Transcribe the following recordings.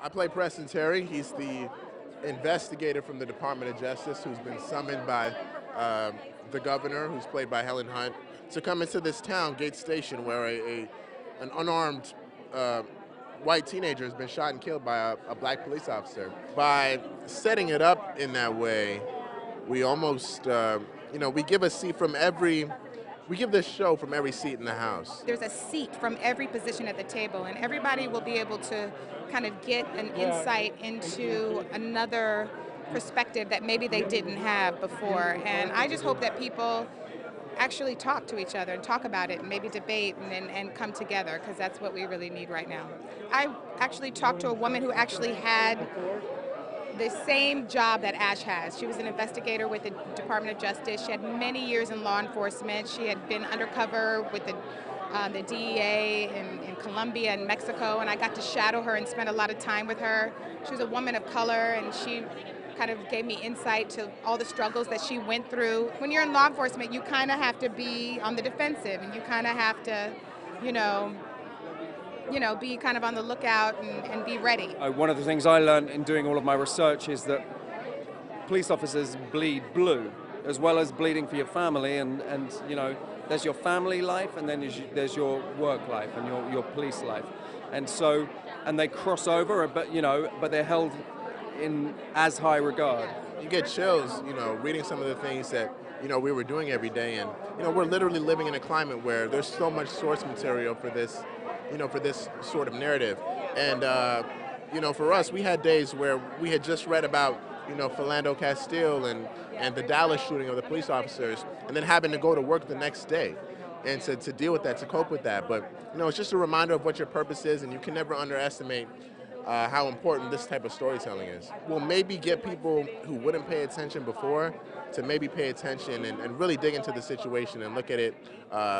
I play Preston Terry. He's the investigator from the Department of Justice who's been summoned by the governor, who's played by Helen Hunt, to come into this town, Gates Station, where an unarmed white teenager has been shot and killed by a black police officer. By setting it up in that way, we almost, we give a seat from we give this show from every seat in the house. There's a seat from every position at the table, and everybody will be able to kind of get an insight into another perspective that maybe they didn't have before. And I just hope that people actually talk to each other and talk about it and maybe debate and come together, because that's what we really need right now. I actually talked to a woman who actually had the same job that Ash has. She was an investigator with the Department of Justice. She had many years in law enforcement. She had been undercover with the DEA in Colombia and Mexico, and I got to shadow her and spend a lot of time with her. She was a woman of color, and she kind of gave me insight to all the struggles that she went through. When you're in law enforcement, you kind of have to be on the defensive, and you kind of have to, be kind of on the lookout and be ready. One of the things I learned in doing all of my research is that police officers bleed blue, as well as bleeding for your family, and there's your family life, and then there's your work life and your police life, and they cross over, but they're held in as high regard. You get chills, reading some of the things that we were doing every day, and we're literally living in a climate where there's so much source material for this sort of narrative. And for us, we had days where we had just read about Philando Castile and the Dallas shooting of the police officers, and then having to go to work the next day and to deal with that, to cope with that. But it's just a reminder of what your purpose is, and you can never underestimate how important this type of storytelling is. We'll maybe get people who wouldn't pay attention before to maybe pay attention and really dig into the situation and look at it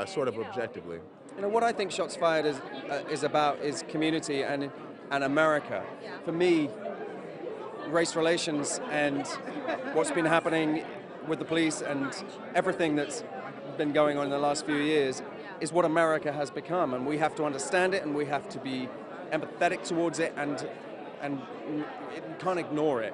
sort of objectively. What I think Shots Fired is about is community and America. For me, race relations and what's been happening with the police and everything that's been going on in the last few years is what America has become, and we have to understand it, and we have to be empathetic towards it, and you can't ignore it.